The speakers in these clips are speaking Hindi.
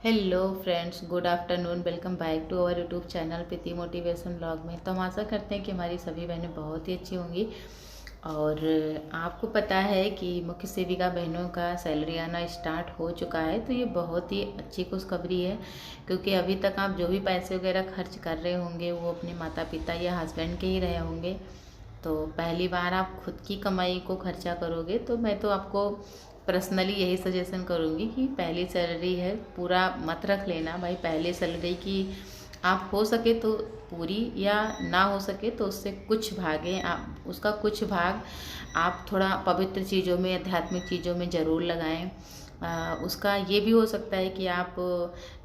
Hello friends, good afternoon. Welcome back to our YouTube channel Preeti motivation blog में। तो हम आशा करते हैं कि हमारी सभी बहनें बहुत ही अच्छी होंगी। और आपको पता है कि मुख्य सेविका बहनों का सैलरी आना स्टार्ट हो चुका है। तो ये बहुत ही अच्छी खुशखबरी है, क्योंकि अभी तक आप जो भी पैसे वगैरह खर्च कर रहे होंगे वो अपने माता पिता या हस्बैंड के ही रहे होंगे। तो पहली बार आप खुद की कमाई को खर्चा करोगे, तो मैं तो आपको पर्सनली यही सजेशन करूँगी कि पहली सैलरी है पूरा मत रख लेना भाई। पहली सैलरी की आप हो सके तो पूरी, या ना हो सके तो उससे कुछ भागें, आप उसका कुछ भाग आप थोड़ा पवित्र चीज़ों में, आध्यात्मिक चीज़ों में ज़रूर लगाएं। उसका ये भी हो सकता है कि आप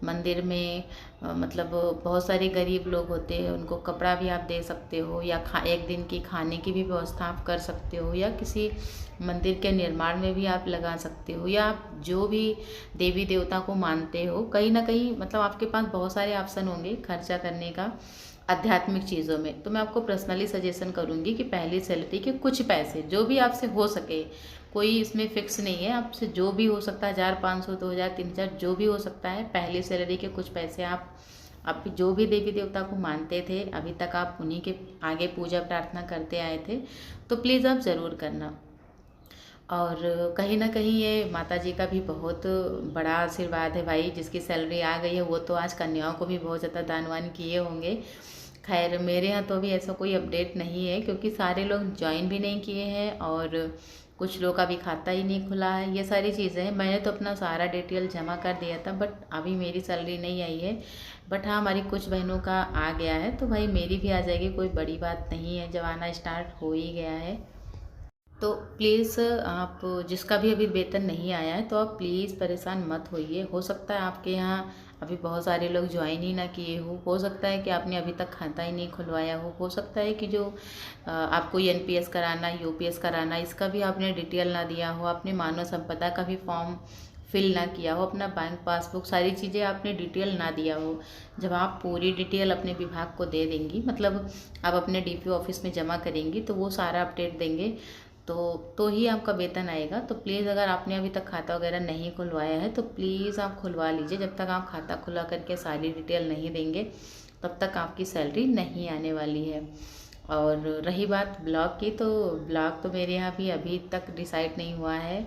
मंदिर में मतलब बहुत सारे गरीब लोग होते हैं, उनको कपड़ा भी आप दे सकते हो, या एक दिन की खाने की भी व्यवस्था आप कर सकते हो, या किसी मंदिर के निर्माण में भी आप लगा सकते हो, या आप जो भी देवी देवता को मानते हो, कहीं ना कहीं मतलब आपके पास बहुत सारे ऑप्शन होंगे खर्चा करने का आध्यात्मिक चीज़ों में। तो मैं आपको पर्सनली सजेशन करूँगी कि पहली सैलरी के कुछ पैसे जो भी आपसे हो सके, कोई इसमें फिक्स नहीं है, आपसे जो भी हो सकता है, 1,500, 2,000, 3,000, जो भी हो सकता है, पहली सैलरी के कुछ पैसे आप जो भी देवी देवता को मानते थे, अभी तक आप उन्हीं के आगे पूजा प्रार्थना करते आए थे, तो प्लीज़ आप ज़रूर करना। और कहीं ना कहीं ये माता जी का भी बहुत बड़ा आशीर्वाद है भाई। जिसकी सैलरी आ गई है वो तो आज कन्याओं को भी बहुत ज़्यादा दानवान किए होंगे। खैर मेरे यहाँ तो अभी ऐसा कोई अपडेट नहीं है, क्योंकि सारे लोग ज्वाइन भी नहीं किए हैं और कुछ लोग का भी खाता ही नहीं खुला है। ये सारी चीज़ें हैं। मैंने तो अपना सारा डिटेल जमा कर दिया था, बट अभी मेरी सैलरी नहीं आई है। बट हाँ, हमारी कुछ बहनों का आ गया है, तो भाई मेरी भी आ जाएगी, कोई बड़ी बात नहीं है, जब आना स्टार्ट हो ही गया है। तो प्लीज़ आप, जिसका भी अभी वेतन नहीं आया है, तो आप प्लीज़ परेशान मत होइए। हो सकता है आपके यहाँ अभी बहुत सारे लोग ज्वाइन ही ना किए हो सकता है कि आपने अभी तक खाता ही नहीं खुलवाया हो सकता है कि जो आपको एनपीएस कराना, यूपीएस कराना, इसका भी आपने डिटेल ना दिया हो, आपने मानव संपदा का भी फॉर्म फिल ना किया हो, अपना बैंक पासबुक, सारी चीज़ें आपने डिटेल ना दिया हो। जब आप पूरी डिटेल अपने विभाग को दे देंगी, मतलब आप अपने डीपीओ ऑफिस में जमा करेंगी, तो वो सारा अपडेट देंगे, तो ही आपका वेतन आएगा। तो प्लीज़ अगर आपने अभी तक खाता वगैरह नहीं खुलवाया है, तो प्लीज़ आप खुलवा लीजिए। जब तक आप खाता खुला करके सारी डिटेल नहीं देंगे, तब तक आपकी सैलरी नहीं आने वाली है। और रही बात ब्लॉग की, तो ब्लॉग तो मेरे यहाँ भी अभी तक डिसाइड नहीं हुआ है,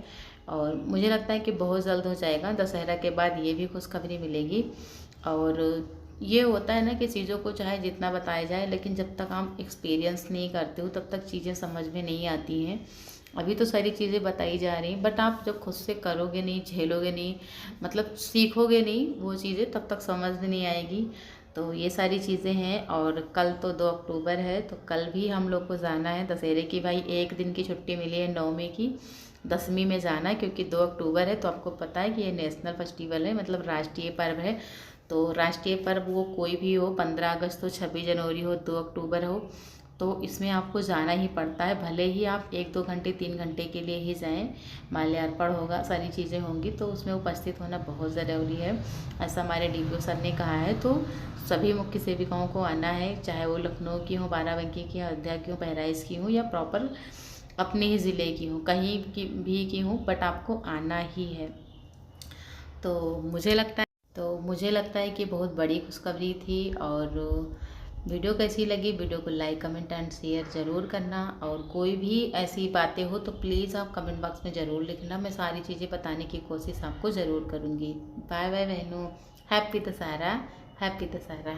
और मुझे लगता है कि बहुत जल्द हो जाएगा। दशहरा के बाद ये भी खुशखबरी मिलेगी। और ये होता है ना कि चीज़ों को चाहे जितना बताया जाए, लेकिन जब तक आप एक्सपीरियंस नहीं करते हो तब तक चीज़ें समझ में नहीं आती हैं। अभी तो सारी चीज़ें बताई जा रही, बट आप जब खुद से करोगे नहीं, झेलोगे नहीं, मतलब सीखोगे नहीं वो चीज़ें, तब तक समझ नहीं आएगी। तो ये सारी चीज़ें हैं। और कल तो 2 अक्टूबर है, तो कल भी हम लोग को जाना है दशहरे की। भाई एक दिन की छुट्टी मिली है, 9वीं की, 10वीं में जाना है, क्योंकि 2 अक्टूबर है। तो आपको पता है कि ये नेशनल फेस्टिवल है, मतलब राष्ट्रीय पर्व है। तो राष्ट्रीय पर्व वो कोई भी हो, 15 अगस्त हो, 26 जनवरी हो, 2 अक्टूबर हो, तो इसमें आपको जाना ही पड़ता है। भले ही आप 1-2 घंटे, 3 घंटे के लिए ही जाएं, माल्यार्पण होगा, सारी चीज़ें होंगी, तो उसमें उपस्थित होना बहुत ज़रूरी है, ऐसा हमारे डीपीओ सर ने कहा है। तो सभी मुख्य सेविकाओं को आना है, चाहे वो लखनऊ की हो, बाराबंकी की, अयोध्या की हो, बहराइच की हो, या प्रॉपर अपने ही ज़िले की हो, कहीं की भी की हो, बट आपको आना ही है। तो मुझे लगता है कि बहुत बड़ी खुशखबरी थी। और वीडियो कैसी लगी, वीडियो को लाइक, कमेंट एंड शेयर ज़रूर करना। और कोई भी ऐसी बातें हो तो प्लीज़ आप कमेंट बॉक्स में ज़रूर लिखना, मैं सारी चीज़ें बताने की कोशिश आपको ज़रूर करूँगी। बाय बाय बहनों, हैप्पी दशहरा, हैप्पी दशहरा।